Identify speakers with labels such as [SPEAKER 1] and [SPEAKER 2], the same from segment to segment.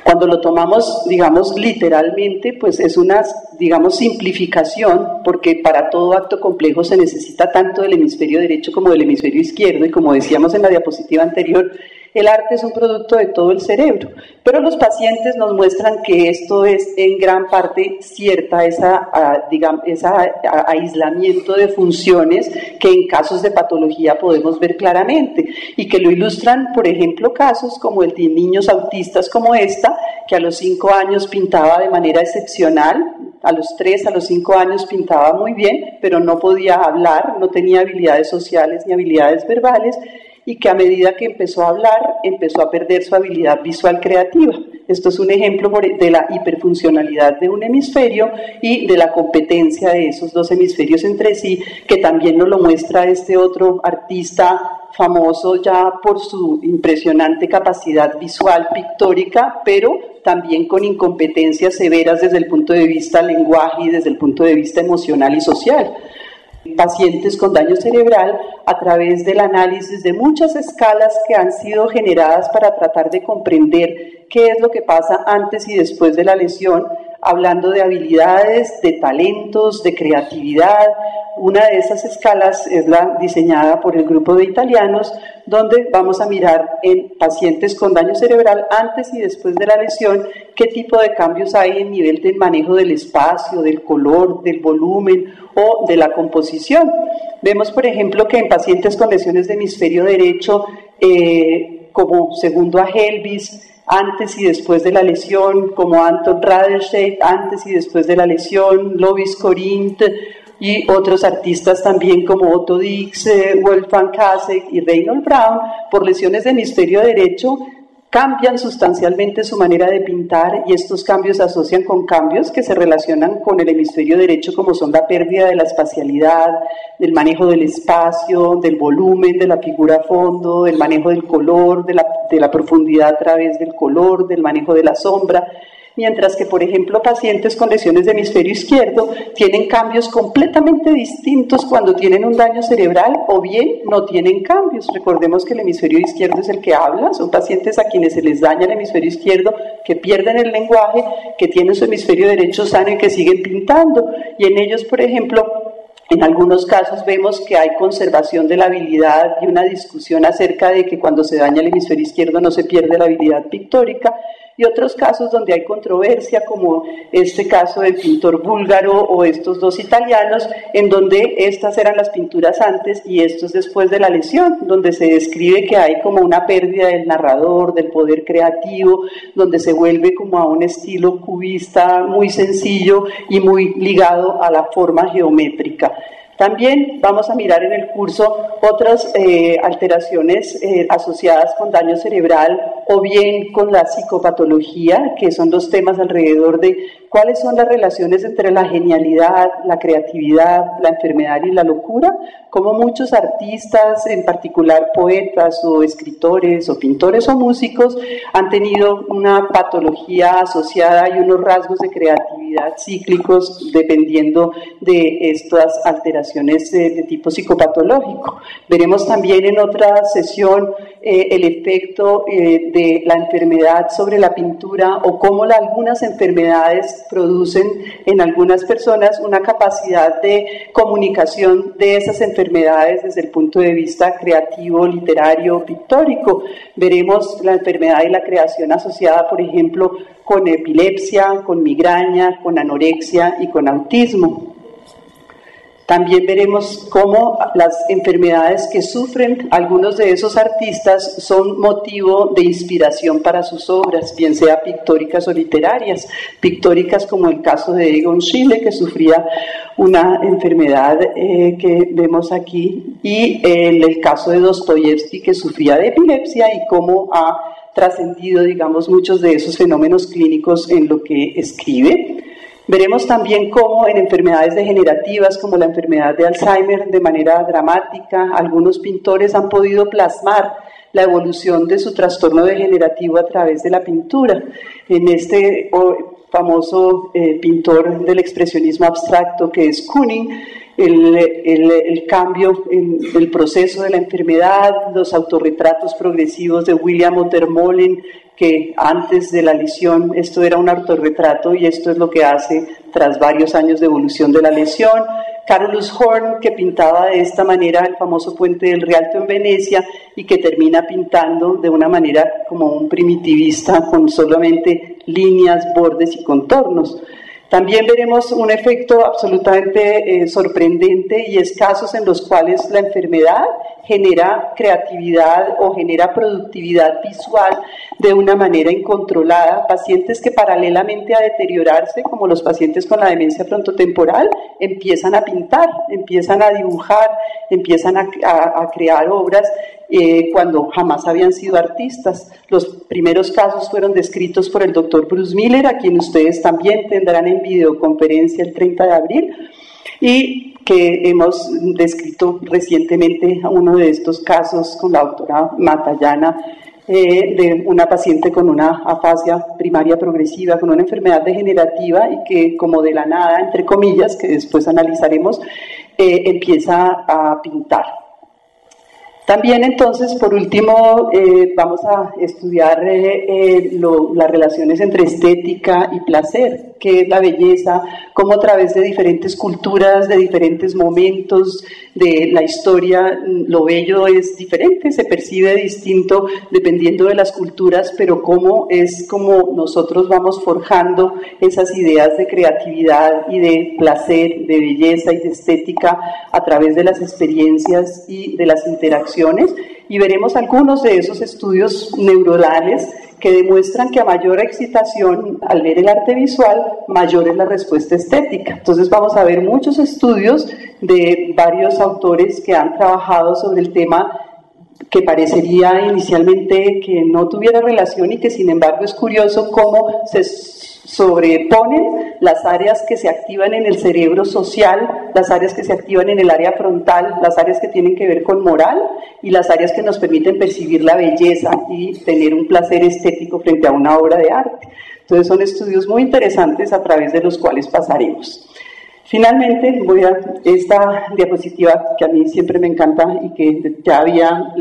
[SPEAKER 1] Cuando lo tomamos, digamos, literalmente, pues es una, digamos, simplificación, porque para todo acto complejo se necesita tanto del hemisferio derecho como del hemisferio izquierdo, y como decíamos en la diapositiva anterior, el arte es un producto de todo el cerebro, pero los pacientes nos muestran que esto es en gran parte cierta, ese aislamiento de funciones que en casos de patología podemos ver claramente y que lo ilustran, por ejemplo, casos como el de niños autistas como esta, que a los 5 años pintaba de manera excepcional, a los 3, a los 5 años pintaba muy bien, pero no podía hablar, no tenía habilidades sociales ni habilidades verbales, y que a medida que empezó a hablar, empezó a perder su habilidad visual creativa. Esto es un ejemplo de la hiperfuncionalidad de un hemisferio y de la competencia de esos dos hemisferios entre sí, que también nos lo muestra este otro artista famoso ya por su impresionante capacidad visual pictórica, pero también con incompetencias severas desde el punto de vista lenguaje y desde el punto de vista emocional y social. Pacientes con daño cerebral a través del análisis de muchas escalas que han sido generadas para tratar de comprender qué es lo que pasa antes y después de la lesión, hablando de habilidades, de talentos, de creatividad. Una de esas escalas es la diseñada por el grupo de italianos, donde vamos a mirar en pacientes con daño cerebral antes y después de la lesión qué tipo de cambios hay en nivel del manejo del espacio, del color, del volumen o de la composición. Vemos, por ejemplo, que en pacientes con lesiones de hemisferio derecho, como segundo a Helvis, antes y después de la lesión, como Anton Raderstedt, antes y después de la lesión, Lovis Corinth y otros artistas también como Otto Dix, Wolfgang Kasek y Reinhold Braun, por lesiones de hemisferio derecho, cambian sustancialmente su manera de pintar, y estos cambios se asocian con cambios que se relacionan con el hemisferio derecho, como son la pérdida de la espacialidad, del manejo del espacio, del volumen de la figura a fondo, del manejo del color, de la profundidad a través del color, del manejo de la sombra. Mientras que, por ejemplo, pacientes con lesiones de hemisferio izquierdo tienen cambios completamente distintos cuando tienen un daño cerebral o bien no tienen cambios. Recordemos que el hemisferio izquierdo es el que habla, son pacientes a quienes se les daña el hemisferio izquierdo, que pierden el lenguaje, que tienen su hemisferio derecho sano y que siguen pintando. Y en ellos, por ejemplo, en algunos casos vemos que hay conservación de la habilidad y una discusión acerca de que cuando se daña el hemisferio izquierdo no se pierde la habilidad pictórica, y otros casos donde hay controversia, como este caso del pintor búlgaro o estos dos italianos, en donde estas eran las pinturas antes y estos después de la lesión, donde se describe que hay como una pérdida del narrador, del poder creativo, donde se vuelve como a un estilo cubista muy sencillo y muy ligado a la forma geométrica. También vamos a mirar en el curso otras alteraciones asociadas con daño cerebral o bien con la psicopatología, que son los temas alrededor de cuáles son las relaciones entre la genialidad, la creatividad, la enfermedad y la locura, como muchos artistas, en particular poetas o escritores o pintores o músicos, han tenido una patología asociada y unos rasgos de creatividad cíclicos dependiendo de estas alteraciones de tipo psicopatológico. Veremos también en otra sesión el efecto de la enfermedad sobre la pintura o cómo algunas enfermedades producen en algunas personas una capacidad de comunicación de esas enfermedades desde el punto de vista creativo, literario, pictórico. Veremos la enfermedad y la creación asociada, por ejemplo, con epilepsia, con migraña, con anorexia y con autismo. También veremos cómo las enfermedades que sufren algunos de esos artistas son motivo de inspiración para sus obras, bien sea pictóricas o literarias. Pictóricas como el caso de Egon Schiele, que sufría una enfermedad que vemos aquí, y en el caso de Dostoyevsky, que sufría de epilepsia, y cómo ha trascendido, digamos, muchos de esos fenómenos clínicos en lo que escribe. Veremos también cómo en enfermedades degenerativas como la enfermedad de Alzheimer, de manera dramática, algunos pintores han podido plasmar la evolución de su trastorno degenerativo a través de la pintura. En este famoso pintor del expresionismo abstracto que es Kooning, el cambio en el proceso de la enfermedad, los autorretratos progresivos de William Otermolen, que antes de la lesión esto era un autorretrato y esto es lo que hace tras varios años de evolución de la lesión. Carolus Horn, que pintaba de esta manera el famoso puente del Rialto en Venecia y que termina pintando de una manera como un primitivista con solamente líneas, bordes y contornos. También veremos un efecto absolutamente sorprendente y escasos en los cuales la enfermedad genera creatividad o genera productividad visual de una manera incontrolada. Pacientes que paralelamente a deteriorarse, como los pacientes con la demencia frontotemporal, empiezan a pintar, empiezan a dibujar, empiezan a crear obras cuando jamás habían sido artistas. Los primeros casos fueron descritos por el doctor Bruce Miller, a quien ustedes también tendrán en videoconferencia el 30 de abril, y que hemos descrito recientemente a uno de estos casos con la doctora Matallana, de una paciente con una afasia primaria progresiva, con una enfermedad degenerativa y que como de la nada, entre comillas, que después analizaremos, empieza a pintar. También entonces, por último, vamos a estudiar las relaciones entre estética y placer, qué es la belleza, cómo a través de diferentes culturas, de diferentes momentos de la historia, lo bello es diferente, se percibe distinto dependiendo de las culturas, pero cómo es como nosotros vamos forjando esas ideas de creatividad y de placer, de belleza y de estética a través de las experiencias y de las interacciones. Y veremos algunos de esos estudios neuronales que demuestran que a mayor excitación al ver el arte visual, mayor es la respuesta estética. Entonces vamos a ver muchos estudios de varios autores que han trabajado sobre el tema, que parecería inicialmente que no tuviera relación y que sin embargo es curioso cómo se sobreponen las áreas que se activan en el cerebro social, las áreas que se activan en el área frontal, las áreas que tienen que ver con moral y las áreas que nos permiten percibir la belleza y tener un placer estético frente a una obra de arte. Entonces son estudios muy interesantes a través de los cuales pasaremos. Finalmente, voy a esta diapositiva que a mí siempre me encanta y que ya había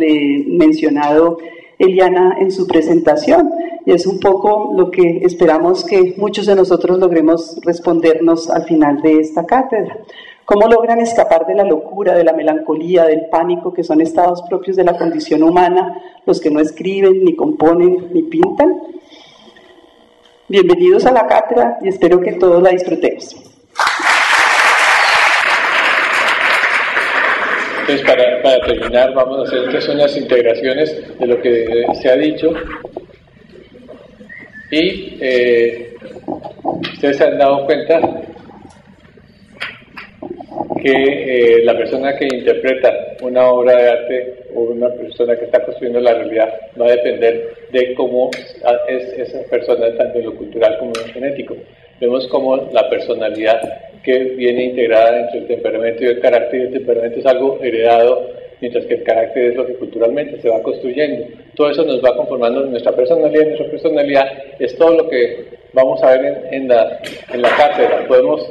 [SPEAKER 1] mencionado Eliana en su presentación, y es un poco lo que esperamos que muchos de nosotros logremos respondernos al final de esta cátedra. ¿Cómo logran escapar de la locura, de la melancolía, del pánico, que son estados propios de la condición humana, los que no escriben, ni componen, ni pintan? Bienvenidos a la cátedra y espero que todos la disfrutemos.
[SPEAKER 2] Entonces, para terminar, vamos a hacer entonces unas integraciones de lo que se ha dicho. Y ustedes se han dado cuenta que la persona que interpreta una obra de arte o una persona que está construyendo la realidad va a depender de cómo es esa persona, tanto en lo cultural como en lo genético. Vemos cómo la personalidad que viene integrada entre el temperamento y el carácter, y el temperamento es algo heredado, mientras que el carácter es lo que culturalmente se va construyendo. Todo eso nos va conformando nuestra personalidad, y nuestra personalidad es todo lo que vamos a ver en la cátedra. Podemos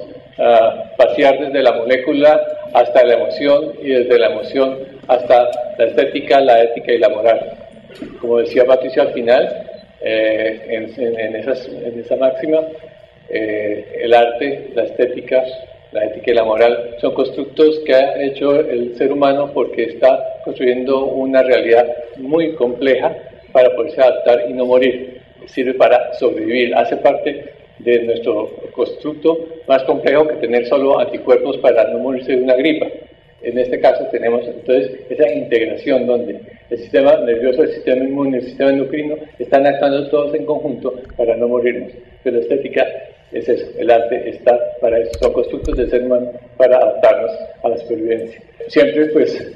[SPEAKER 2] pasear desde la molécula hasta la emoción, y desde la emoción hasta la estética, la ética y la moral. Como decía Patricia al final, en esa máxima, el arte, la estética, la ética y la moral son constructos que ha hecho el ser humano porque está construyendo una realidad muy compleja para poderse adaptar y no morir. Sirve para sobrevivir, hace parte de nuestro constructo más complejo que tener solo anticuerpos para no morirse de una gripa. En este caso tenemos entonces esa integración donde el sistema nervioso, el sistema inmune, el sistema endocrino están actuando todos en conjunto para no morirnos. Pero la estética es eso, el arte está para eso, son constructos del ser humano para adaptarnos a la supervivencia. Siempre pues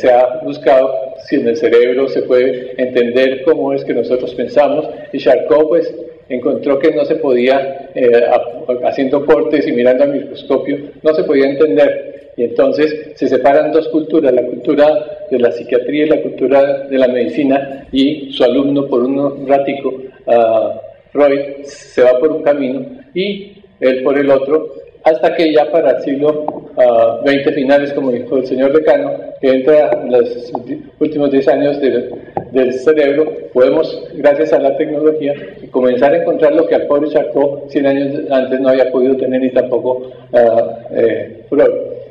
[SPEAKER 2] se ha buscado si en el cerebro se puede entender cómo es que nosotros pensamos, y Charcot pues encontró que no se podía, haciendo cortes y mirando al microscopio, no se podía entender. Y entonces se separan dos culturas, la cultura de la psiquiatría y la cultura de la medicina, y su alumno por un ratico, Freud, se va por un camino y él por el otro, hasta que ya para el siglo XX finales, como dijo el señor decano, que entra en los últimos 10 años del cerebro, podemos, gracias a la tecnología, comenzar a encontrar lo que al pobre Charcot 100 años antes no había podido tener, ni tampoco Freud.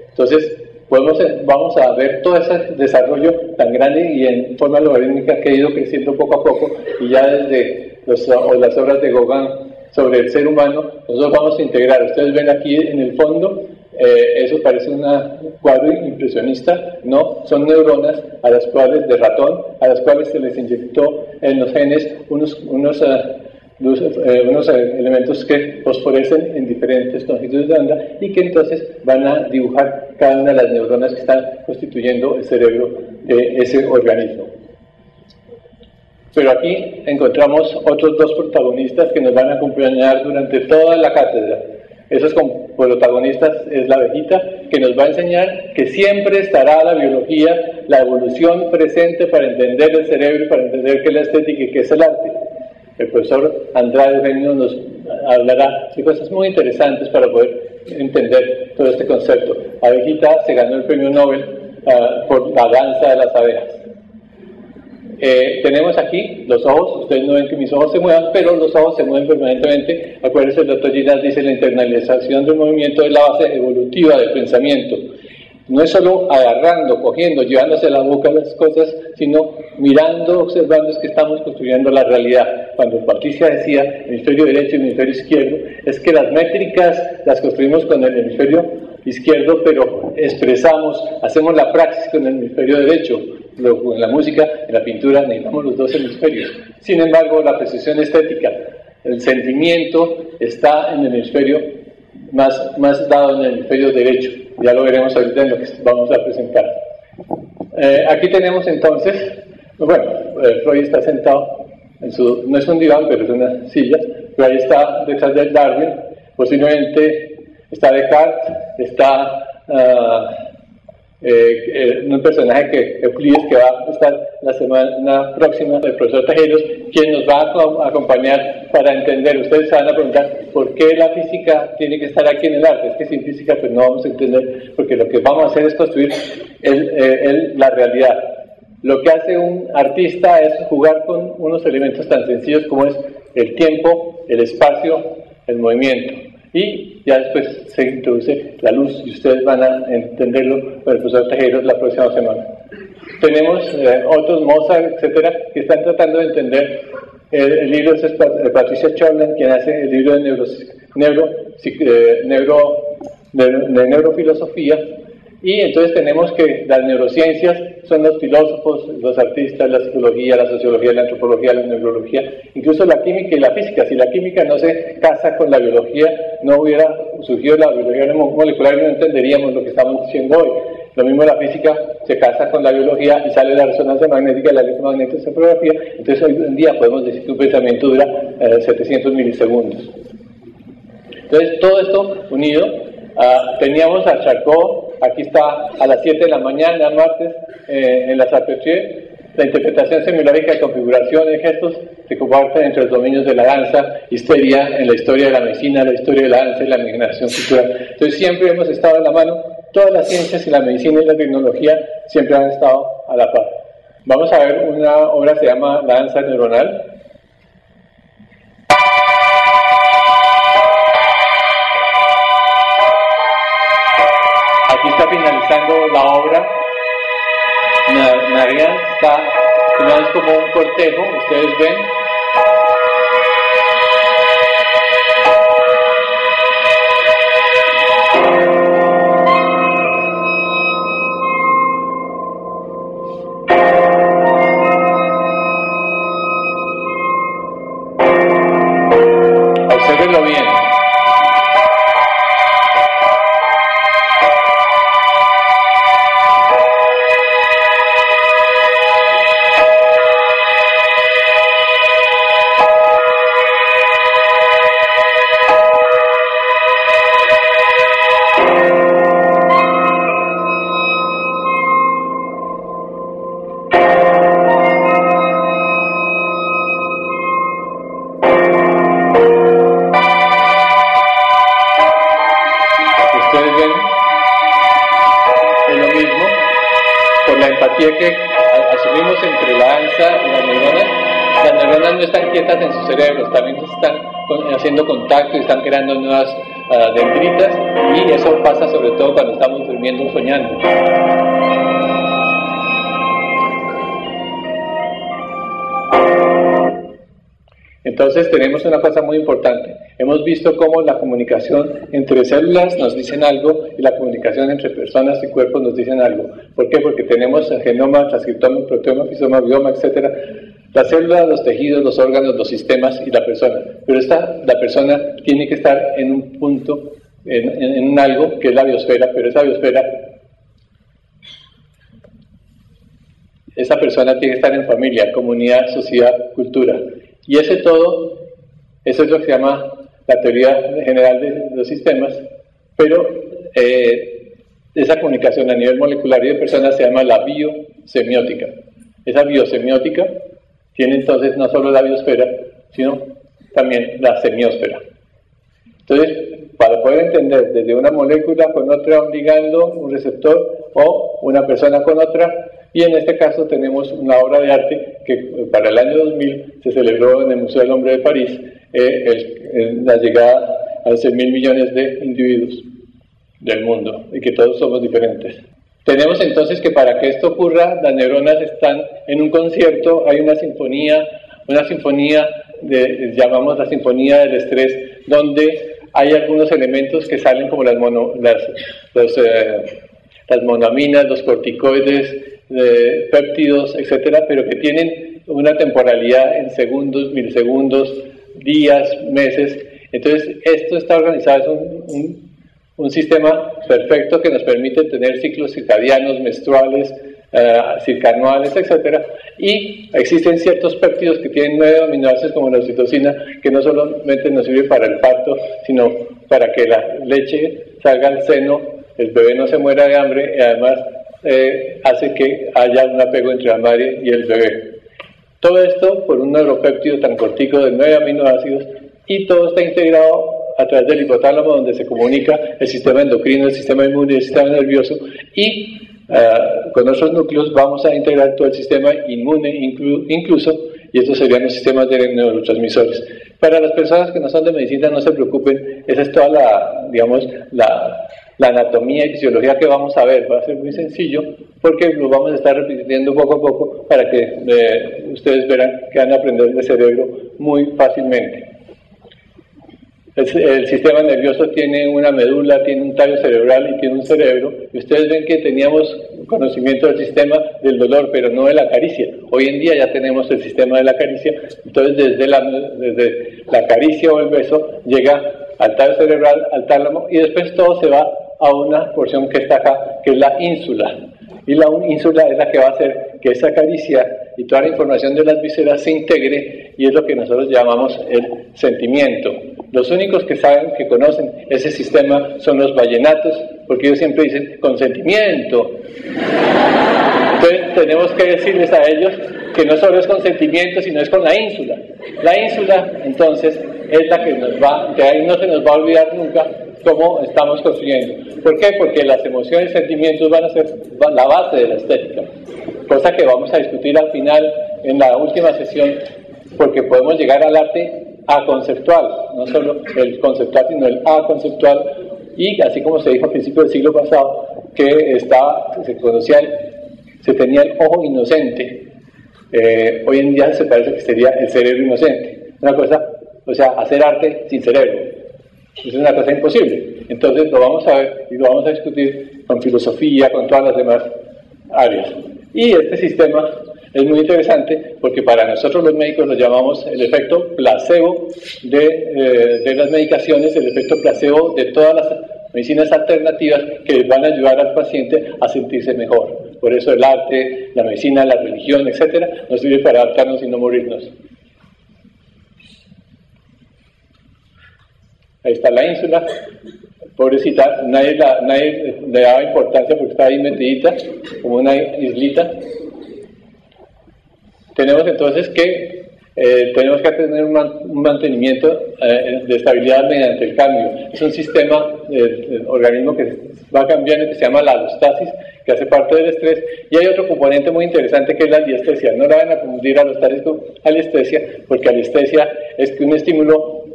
[SPEAKER 2] Entonces, vamos a ver todo ese desarrollo tan grande y en forma logarítmica que ha ido creciendo poco a poco, y ya desde las obras de Gauguin sobre el ser humano, nosotros vamos a integrar. Ustedes ven aquí en el fondo, eso parece un cuadro impresionista, no, son neuronas de ratón, a las cuales se les inyectó en los genes unos elementos que fosforecen en diferentes longitudes de onda y que entonces van a dibujar cada una de las neuronas que están constituyendo el cerebro de ese organismo. Pero aquí encontramos otros dos protagonistas que nos van a acompañar durante toda la cátedra. Esos protagonistas es la abejita, que nos va a enseñar que siempre estará la biología, la evolución presente para entender el cerebro y para entender qué es la estética y qué es el arte. El profesor Andrade Eugenio nos hablará de cosas muy interesantes para poder entender todo este concepto. Abejita se ganó el premio Nobel por la danza de las abejas. Tenemos aquí los ojos. Ustedes no ven que mis ojos se muevan, pero los ojos se mueven permanentemente. Acuérdense, el doctor Ginás dice: la internalización del movimiento es la base evolutiva del pensamiento. No es solo agarrando, cogiendo, llevándose a la boca las cosas, sino mirando, observando, es que estamos construyendo la realidad. Cuando Patricia decía hemisferio derecho y hemisferio izquierdo, es que las métricas las construimos con el hemisferio izquierdo, pero expresamos, hacemos la praxis con el hemisferio derecho. Luego, en la música, en la pintura, necesitamos los dos hemisferios. Sin embargo, la precisión estética, el sentimiento está en el hemisferio más dado en el hemisferio derecho. Ya lo veremos ahorita en lo que vamos a presentar. Aquí tenemos entonces, Freud está sentado no es un diván, pero es una silla, pero ahí está detrás de Darwin. Posiblemente está Descartes, está un personaje que Euclides, que va a estar la semana próxima, el profesor Tejeros, quien nos va a acompañar para entender. Ustedes se van a preguntar por qué la física tiene que estar aquí en el arte. Es que sin física pues no vamos a entender, porque lo que vamos a hacer es construir la realidad. Lo que hace un artista es jugar con unos elementos tan sencillos como es el tiempo, el espacio, el movimiento. Y ya después se introduce la luz, y ustedes van a entenderlo con el profesor Tejeros la próxima semana. Tenemos otros, Mozart, etcétera, que están tratando de entender el libro de Patricia Chorlin, quien hace el libro de neurofilosofía. Y entonces tenemos que las neurociencias son los filósofos, los artistas, la psicología, la sociología, la antropología, la neurología, incluso la química y la física. Si la química no se casa con la biología, no hubiera surgido la biología molecular y no entenderíamos lo que estamos diciendo hoy. Lo mismo la física se casa con la biología y sale la resonancia magnética y la electromagnetoscopografía. Entonces hoy en día podemos decir que un pensamiento dura 700 milisegundos. Entonces todo esto unido, teníamos a Charcot. Aquí está a las 7 de la mañana, martes, en la Sartre. La interpretación semiológica de configuración de gestos se comparte entre los dominios de la danza, histeria, en la historia de la medicina, la historia de la danza y la imaginación cultural. Entonces siempre hemos estado en la mano, todas las ciencias y la medicina y la tecnología siempre han estado a la par. Vamos a ver una obra que se llama La danza neuronal. Aquí está finalizando la obra. Marianne está, es como un cortejo, ustedes ven. Obsérvenlo bien. aquí es que asumimos entre la danza y las neuronas no están quietas en sus cerebros, también están haciendo contacto y están creando nuevas dendritas, y eso pasa sobre todo cuando estamos durmiendo o soñando. Entonces tenemos una cosa muy importante. Hemos visto cómo la comunicación entre células nos dicen algo y la comunicación entre personas y cuerpos nos dicen algo. ¿Por qué? Porque tenemos el genoma, transcriptoma, proteoma, fisoma, bioma, etc. La célula, los tejidos, los órganos, los sistemas y la persona. Pero la persona tiene que estar en un punto, en un algo que es la biosfera, pero esa persona tiene que estar en familia, comunidad, sociedad, cultura. Y ese todo, eso es lo que se llama la teoría general de los sistemas, pero esa comunicación a nivel molecular y de personas se llama la biosemiótica. Esa biosemiótica tiene entonces no solo la biosfera, sino también la semiósfera. Entonces, para poder entender desde una molécula con otra, un ligando, un receptor, o una persona con otra, y en este caso tenemos una obra de arte que para el año 2000 se celebró en el Museo del Hombre de París, la llegada a los 6.000 millones de individuos del mundo, y que todos somos diferentes. Tenemos entonces que para que esto ocurra, las neuronas están en un concierto, hay una sinfonía, llamamos la sinfonía del estrés, donde hay algunos elementos que salen como las monoaminas, los corticoides, péptidos, etcétera, pero que tienen una temporalidad en segundos, milisegundos, días, meses. Entonces, esto está organizado, es un sistema perfecto que nos permite tener ciclos circadianos, menstruales, circanuales, etcétera. Y existen ciertos péptidos que tienen 9 aminoácidos como la oxitocina, que no solamente nos sirve para el parto, sino para que la leche salga al seno, el bebé no se muera de hambre, y además hace que haya un apego entre la madre y el bebé. Todo esto por un neuropéptido tan cortico de 9 aminoácidos, y todo está integrado a través del hipotálamo, donde se comunica el sistema endocrino, el sistema inmune, el sistema nervioso, y con otros núcleos vamos a integrar todo el sistema inmune incluso, y estos serían los sistemas de neurotransmisores. Para las personas que no son de medicina, no se preocupen, esa es toda la anatomía y fisiología que vamos a ver. Va a ser muy sencillo, porque lo vamos a estar repitiendo poco a poco para que ustedes verán que van a aprender de cerebro muy fácilmente. El sistema nervioso tiene una medula, tiene un tallo cerebral y tiene un cerebro, y ustedes ven que teníamos conocimiento del sistema del dolor, pero no de la caricia. Hoy en día ya tenemos el sistema de la caricia, entonces desde la caricia o el beso llega al tallo cerebral, al tálamo, y después todo se va a una porción que está acá, que es la ínsula. Y la ínsula es la que va a hacer que esa caricia y toda la información de las vísceras se integre, y es lo que nosotros llamamos el sentimiento. Los únicos que saben, que conocen ese sistema son los vallenatos, porque ellos siempre dicen consentimiento. Entonces tenemos que decirles a ellos que no solo es consentimiento, sino es con la ínsula. La ínsula, entonces, es la que de ahí no se nos va a olvidar nunca cómo estamos construyendo. ¿Por qué? Porque las emociones y sentimientos van a ser la base de la estética, cosa que vamos a discutir al final en la última sesión, porque podemos llegar al arte aconceptual, no solo el conceptual, sino el aconceptual, y así como se dijo al principio del siglo pasado, que se tenía el ojo inocente, hoy en día se parece que sería el cerebro inocente. Una cosa, o sea, hacer arte sin cerebro, es una cosa imposible. Entonces lo vamos a ver y lo vamos a discutir con filosofía, con todas las demás áreas. Y este sistema es muy interesante porque para nosotros los médicos lo llamamos el efecto placebo de las medicaciones, el efecto placebo de todas las medicinas alternativas que van a ayudar al paciente a sentirse mejor. Por eso el arte, la medicina, la religión, etcétera, nos sirve para adaptarnos y no morirnos. Ahí está la ínsula, pobrecita, nadie le daba importancia porque estaba ahí metidita, como una islita. Tenemos entonces que tenemos que tener un mantenimiento de estabilidad mediante el cambio. Es un sistema del organismo que va cambiando, que se llama la alostasis, que hace parte del estrés, y hay otro componente muy interesante que es la aliestesia. No la van a confundir alostasis con aliestesia, porque aliestesia es que un estímulo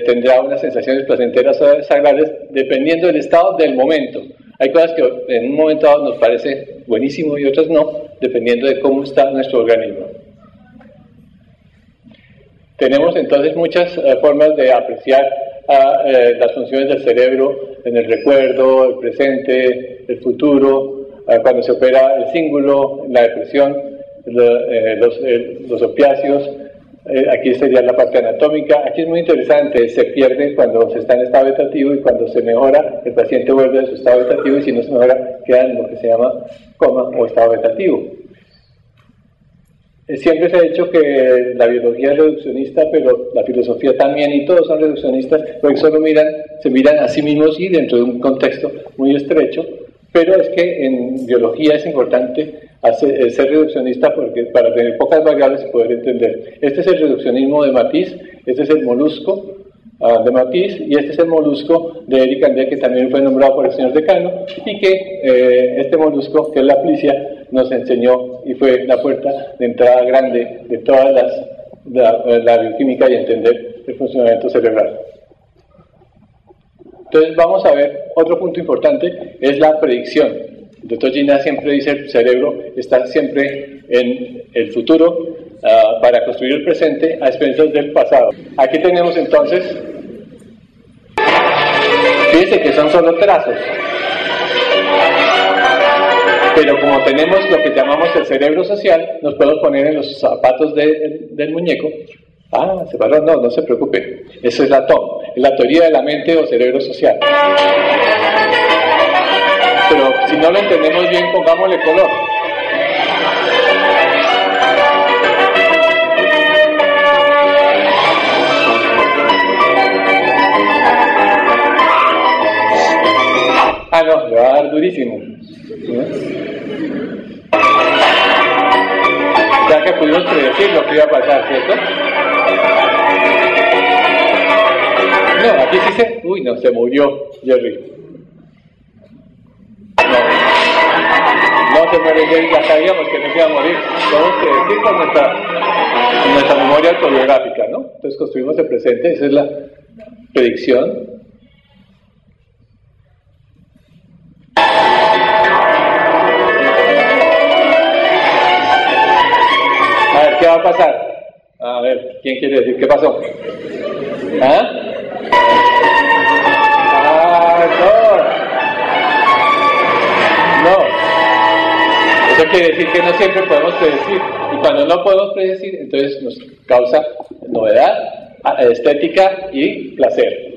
[SPEAKER 2] tendrá unas sensaciones placenteras o desagradables dependiendo del estado del momento. Hay cosas que en un momento dado nos parece buenísimo y otras no, dependiendo de cómo está nuestro organismo. Tenemos entonces muchas formas de apreciar las funciones del cerebro en el recuerdo, el presente, el futuro, cuando se opera el cíngulo, la depresión, los opiáceos. Aquí sería la parte anatómica. Aquí es muy interesante, se pierde cuando se está en estado vegetativo, y cuando se mejora, el paciente vuelve a su estado vegetativo, y si no se mejora, queda en lo que se llama coma o estado vegetativo. Siempre se ha dicho que la biología es reduccionista, pero la filosofía también, y todos son reduccionistas, porque solo se miran a sí mismos y dentro de un contexto muy estrecho. Pero es que en biología es importante ser reduccionista, porque para tener pocas variables y poder entender. Este es el reduccionismo de Matisse, este es el molusco de Matisse, y este es el molusco de Eric Kandel, que también fue nombrado por el señor decano, y que este molusco, que es la plicia, nos enseñó y fue la puerta de entrada grande de toda la bioquímica y entender el funcionamiento cerebral. Entonces vamos a ver, otro punto importante es la predicción. El doctor Gina siempre dice el cerebro está siempre en el futuro para construir el presente a expensas del pasado. Aquí tenemos entonces, fíjense que son solo trazos, pero como tenemos lo que llamamos el cerebro social, nos podemos poner en los zapatos del muñeco. Se paró, no se preocupe. Eso es la TOM, es la teoría de la mente o cerebro social. Pero si no lo entendemos bien, pongámosle color. No, le va a dar durísimo. Ya que pudimos predecir lo que iba a pasar, ¿cierto? No, aquí sí se murió Jerry. No se muere Jerry, ya sabíamos que no se iba a morir. Tenemos que decir con nuestra memoria autobiográfica, ¿no? Entonces construimos el presente, esa es la predicción. A ver, ¿qué va a pasar? A ver, ¿quién quiere decir qué pasó? No. Eso quiere decir que no siempre podemos predecir. Y cuando no podemos predecir, entonces nos causa novedad, estética y placer.